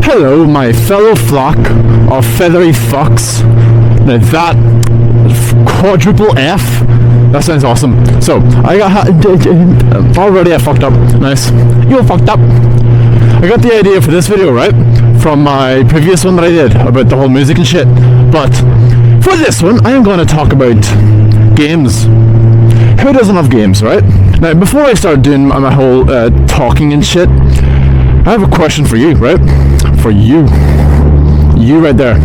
Hello, my fellow flock of feathery fucks. Now that quadruple F, that sounds awesome. So, I got already I fucked up. Nice. You fucked up. I got the idea for this video, right? From my previous one that I did about the whole music and shit. But for this one, I am going to talk about games. Who doesn't love games, right? Now, before I start doing my whole talking and shit, I have a question for you, right? For you. You right there.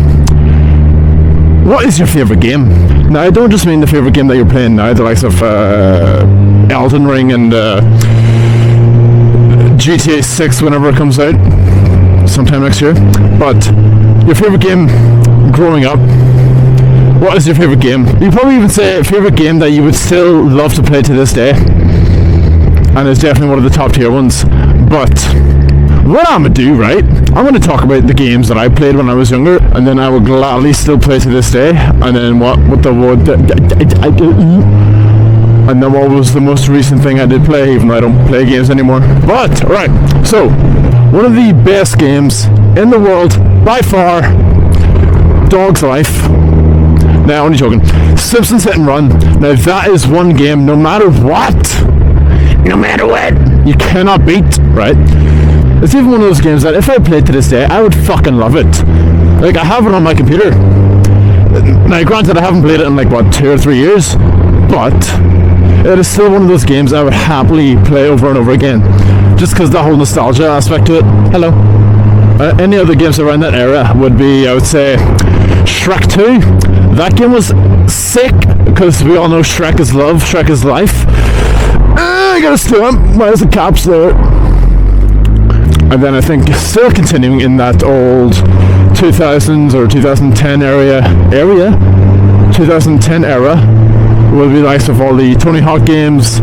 What is your favourite game? Now, I don't just mean the favourite game that you're playing now, the likes of Elden Ring and GTA 6 whenever it comes out, sometime next year. But your favourite game growing up. What is your favourite game? You probably even say a favourite game that you would still love to play to this day. And it's definitely one of the top tier ones. But what I'm going to do, right? I'm going to talk about the games that I played when I was younger, and then I will gladly still play to this day. And then what was the most recent thing I did play, even though I don't play games anymore. But, right, so, one of the best games in the world, by far, Dog's Life. Now, only joking. Simpsons Hit and Run. Now, that is one game, no matter what, you cannot beat, right? It's even one of those games that if I played to this day, I would fucking love it. Like, I have it on my computer. Now, granted, I haven't played it in, 2 or 3 years, but it is still one of those games I would happily play over and over again, just because the whole nostalgia aspect to it. Hello. Any other games around that era would be, I would say, Shrek 2. That game was sick, because we all know Shrek is love, Shrek is life. I got a stamp. Why is the caps there? And then I think still continuing in that old 2000s or 2010 2010 era will be likes of all the Tony Hawk games.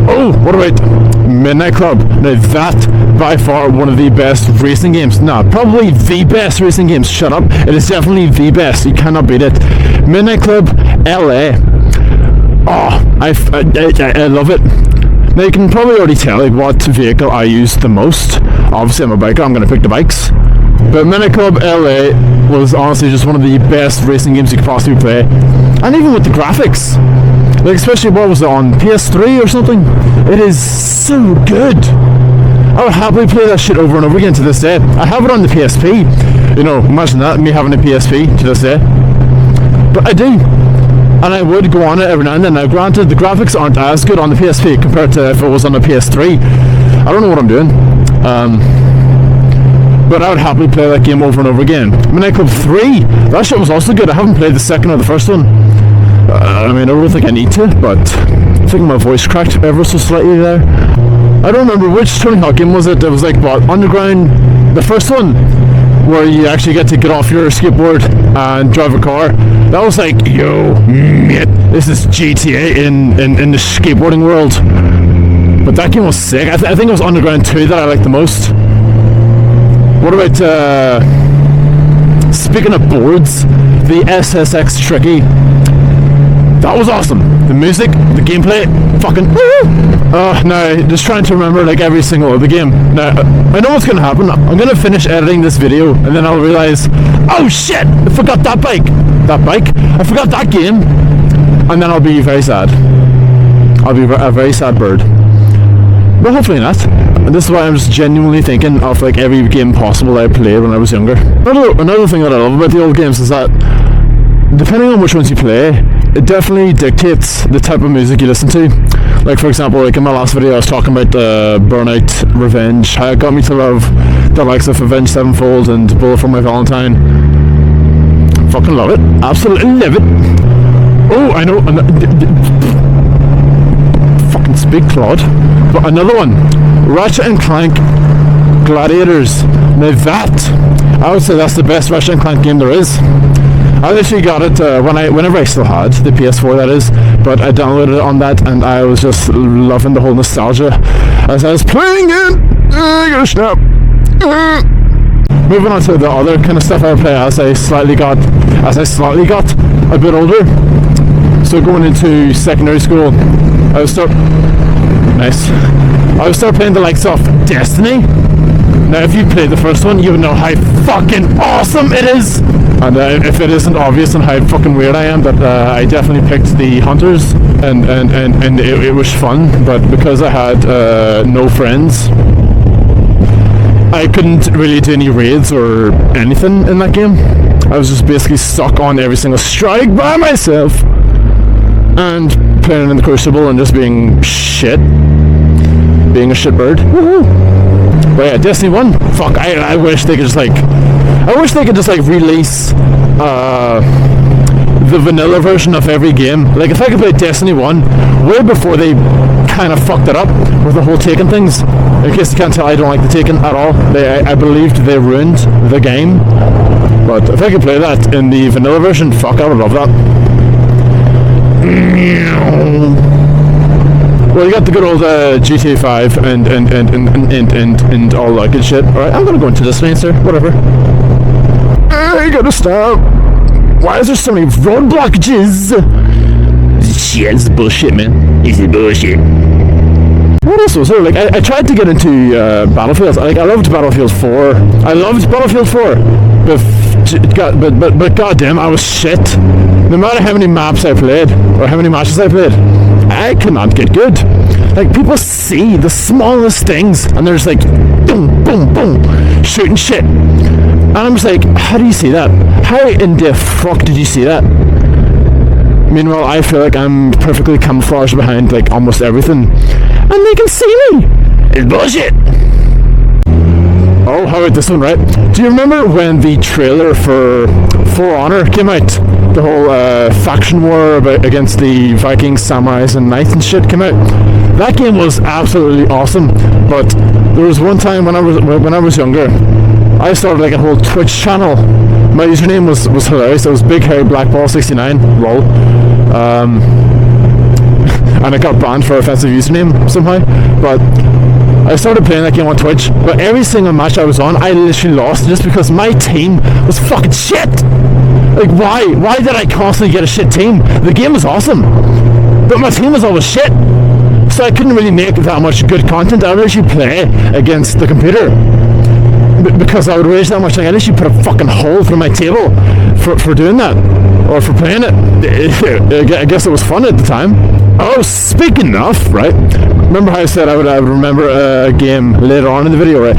Oh, what about Midnight Club? Now that, by far, one of the best racing games. Nah, probably the best racing games. Shut up. It is definitely the best. You cannot beat it. Midnight Club, LA. Oh, I love it. Now you can probably already tell what vehicle I use the most. Obviously I'm a biker, I'm going to pick the bikes. But Midnight Club LA was honestly just one of the best racing games you could possibly play. And even with the graphics. Especially what was it, on PS3 or something? It is so good. I would happily play that shit over and over again to this day. I have it on the PSP. Imagine that, me having a PSP to this day. But I do. And I would go on it every now and then. Now, granted, the graphics aren't as good on the PSP compared to if it was on the PS3. I don't know what I'm doing. But I would happily play that game over and over again. Midnight Club 3, that shit was also good. I haven't played the second or the first one. I don't think I need to, but I think my voice cracked ever so slightly there. I don't remember which Tony Hawk game was it. It was Underground, the first one, where you actually get to get off your skateboard and drive a car. That was yo, mate, this is GTA in the skateboarding world. But that game was sick. I think it was Underground 2 that I liked the most. What about, speaking of boards, the SSX Tricky. That was awesome. The music, the gameplay, fucking woo! Now, just trying to remember every single other game. Now, I know what's going to happen. I'm going to finish editing this video, and then I'll realize, oh shit, I forgot that bike. I forgot that game. And then I'll be very sad. I'll be a very sad bird. But hopefully not. And this is why I'm just genuinely thinking of every game possible I played when I was younger. Another thing that I love about the old games is that, depending on which ones you play, it definitely dictates the type of music you listen to. For example, in my last video I was talking about Burnout Revenge, how it got me to love the likes of Avenged Sevenfold and Bullet for My Valentine. Fucking love it. Absolutely love it. Oh, I know. Fucking speak, Claude. But another one. Ratchet and Clank Gladiators. Now that, I would say that's the best Ratchet and Clank game there is. I actually got it whenever I still had the PS4, that is, but I downloaded it on that, and I was just loving the whole nostalgia as I was playing it. I got a snap. Moving on to the other kind of stuff I would play as I slightly got a bit older. So going into secondary school, I would start playing the likes of Destiny. Now, if you played the first one, you would know how fucking awesome it is. And if it isn't obvious on how fucking weird I am, that I definitely picked the hunters, and it was fun. But because I had no friends, I couldn't really do any raids or anything in that game. I was just basically stuck on every single strike by myself and playing in the Crucible and just being shit. Being a shitbird. Woohoo! But yeah, Destiny 1, fuck, I wish they could just release the vanilla version of every game. Like, if I could play Destiny 1 way before they kind of fucked it up with the whole Taken things. In case you can't tell, I don't like the Taken at all. I believed they ruined the game. But if I could play that in the vanilla version, fuck, I would love that. Well, you got the good old GTA 5 and all that good shit. Alright, I'm gonna go into this lane, sir. Whatever. I gotta stop. Why is there so many road blockages? Shit, this is bullshit, man. This is bullshit. What else was there? Like, I tried to get into Battlefields. Like, I loved Battlefield 4. I loved Battlefield 4. But goddamn, I was shit. No matter how many maps I played, or how many matches I played, I could not get good. Like, people see the smallest things, and they're just like, boom, boom, boom, shooting shit. And I'm just like, how do you see that? How in the fuck did you see that? Meanwhile, I feel like I'm perfectly camouflaged behind, like, almost everything. And they can see me! It's bullshit! Oh, how about this one, right? Do you remember when the trailer for For Honor came out? The whole faction war against the Vikings, Samurais, and Knights and shit came out. That game was absolutely awesome, but there was one time when I was younger, I started like a whole Twitch channel. My username was hilarious. It was Big Hairy Blackball69, lol. And I got banned for offensive username somehow. But I started playing that game on Twitch, but every single match I was on, I literally lost just because my team was fucking shit. Like, why? Why did I constantly get a shit team? The game was awesome, but my team was always shit. So I couldn't really make that much good content. I would actually play against the computer. Because I would rage that much, like, I literally put a fucking hole through my table for doing that, or for playing it. I guess it was fun at the time. Oh, speaking of, right? Remember how I said I would remember a game later on in the video, right?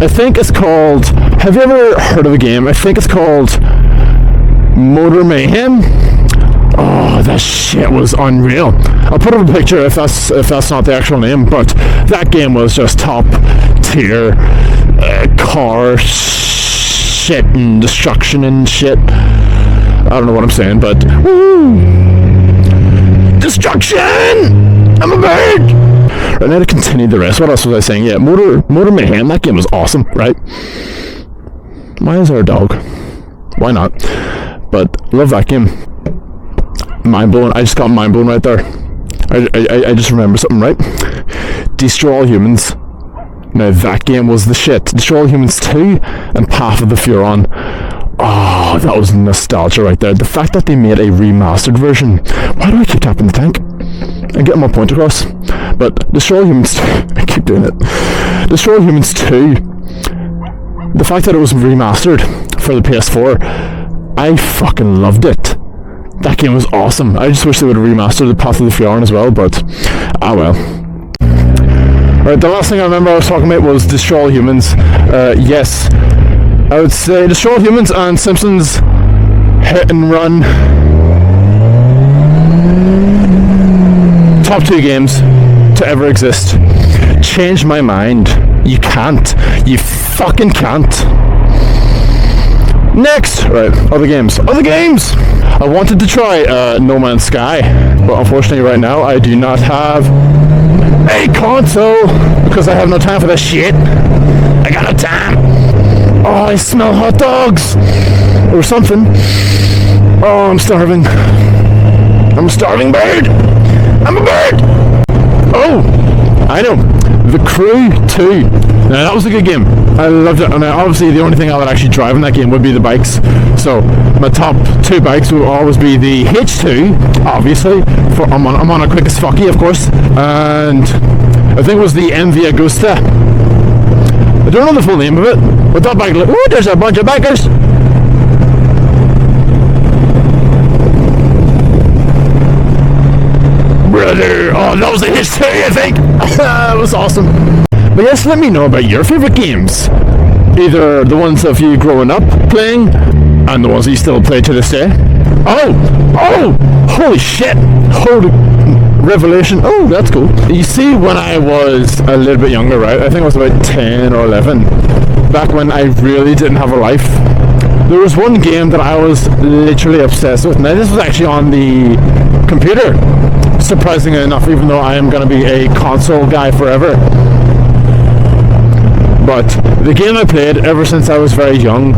I think it's called. Have you ever heard of a game? I think it's called Motor Mayhem. Oh, that shit was unreal. I'll put up a picture if that's not the actual name, but that game was just top tier car shit and destruction and shit. I don't know what I'm saying, but woo! Destruction! I'm a bird! Right, now to continue the rest. What else was I saying? Yeah, Motor Mayhem. That game was awesome, right? Why is there a dog? Why not? But love that game. Mind blown. I just got mind blown right there. I just remember something, right? Destroy All Humans. Now that game was the shit. Destroy All Humans 2 and Path of the Furon. Oh, that was nostalgia right there. The fact that they made a remastered version. Why do I keep tapping the tank? I'm getting my point across. But Destroy All Humans 2, I keep doing it. Destroy All Humans 2, the fact that it was remastered for the PS4, I fucking loved it. That game was awesome. I just wish they would have remastered the Path of the Furon as well, but ah well. Right, the last thing I remember I was talking about was Destroy All Humans. Yes, I would say Destroy All Humans and Simpsons Hit and Run. Top 2 games to ever exist. Change my mind. You can't. You fucking can't. Next! Right, other games. Other games! I wanted to try No Man's Sky, but unfortunately right now I do not have a console because I have no time for that shit. I got no time. Oh, I smell hot dogs or something. Oh, I'm starving. I'm a starving bird. I'm a bird. Oh, I know. The Crew 2. Now that was a good game. I loved it. And obviously the only thing I would actually drive in that game would be the bikes. So my top 2 bikes would always be the H2, obviously. I'm on a quick as fucky, of course. And I think it was the MV Agusta. I don't know the full name of it. But that bike, ooh, there's a bunch of bikers. Brother, oh, that was a history, I think. That was awesome. But yes, let me know about your favorite games. Either the ones of you growing up playing, and the ones that you still play to this day. Oh, holy shit, holy revelation. Oh, that's cool. You see, when I was a little bit younger, right, I think I was about 10 or 11, back when I really didn't have a life, there was one game that I was literally obsessed with. Now, this was actually on the computer, surprisingly enough, even though I am going to be a console guy forever. But the game I played ever since I was very young,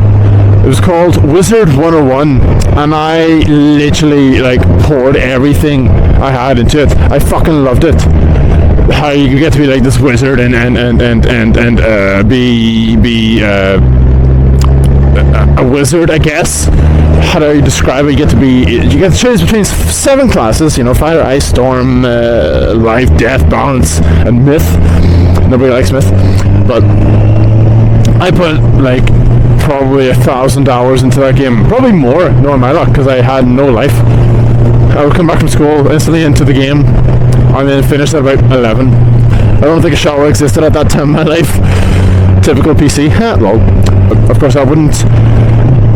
it was called Wizard 101, and I literally like poured everything I had into it. I fucking loved it. How you could get to be like this wizard and be a wizard, I guess. How do you describe it? You get to choose between 7 classes, you know, fire, ice, storm, life, death, balance, and myth. Nobody likes myth, but I put like probably 1,000 hours into that game, probably more, knowing my luck, because I had no life. I would come back from school instantly into the game, and then finish at about 11. I don't think a shower existed at that time in my life. Typical PC. Well, of course I wouldn't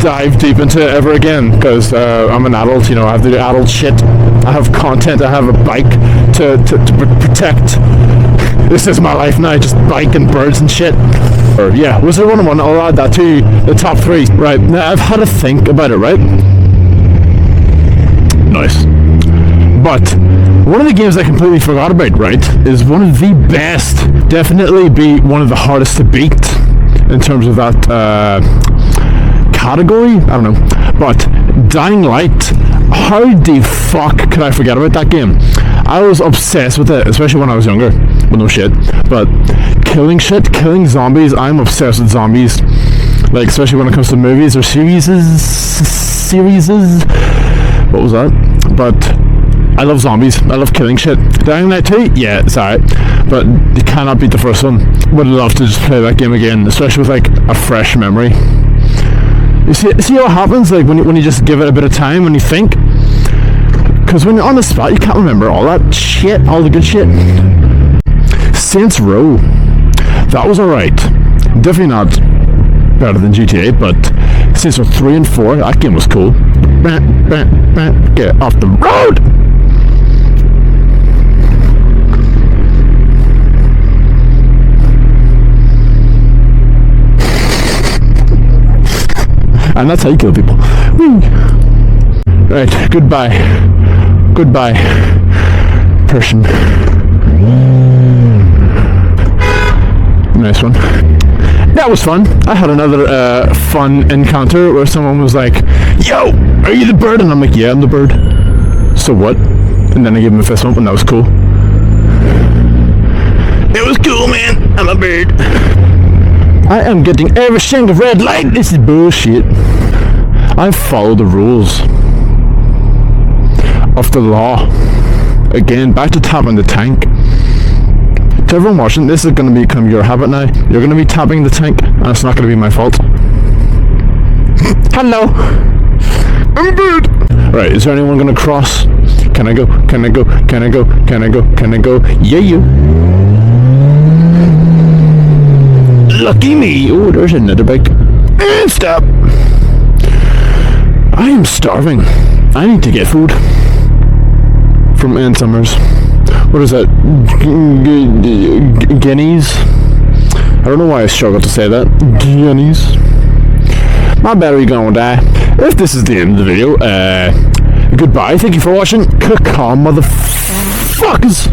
dive deep into it ever again, because I'm an adult, you know, I have to do adult shit. I have content, I have a bike to protect. This is my life now, just bike and birds and shit. Yeah, Wizard 101, I'll add that to the top 3. Right, now I've had to think about it, right? Nice. But one of the games I completely forgot about, right, is one of the best, definitely be one of the hardest to beat in terms of that category, I don't know. But Dying Light, how the fuck could I forget about that game? I was obsessed with it, especially when I was younger. Well, no shit. But killing zombies, I'm obsessed with zombies. Like, especially when it comes to movies or series. What was that? But I love zombies. I love killing shit. Dying Light 2? Yeah, it's alright. But you cannot beat the first one. Would love to just play that game again, especially with like a fresh memory. You see what happens like when you just give it a bit of time, when you think? Because when you're on the spot, you can't remember all that shit, all the good shit. Saints Row, that was alright. Definitely not better than GTA, but Saints Row 3 and 4, that game was cool. Get off the road! And that's how you kill people. Whee. Right, goodbye, person. Nice one. That was fun. I had another fun encounter where someone was like, "Yo, are you the bird?" And I'm like, "Yeah, I'm the bird." So what? And then I gave him a fist bump, and that was cool. It was cool, man. I'm a bird. I am getting every single red light. This is bullshit. I follow the rules of the law. Again, back to tapping the tank. To everyone watching, this is going to become your habit now. You're going to be tapping the tank, and it's not going to be my fault. Hello. I'm good. Right, is there anyone going to cross? Can I go? Can I go? Can I go? Can I go? Can I go? Yeah, you. Lucky me. Oh, there's another bike. And stop. I am starving. I need to get food. From Ann Summers. What is that? Guineas? I don't know why I struggle to say that. Guineas. My battery gonna die. If this is the end of the video, goodbye. Thank you for watching. Caw, motherfuckers.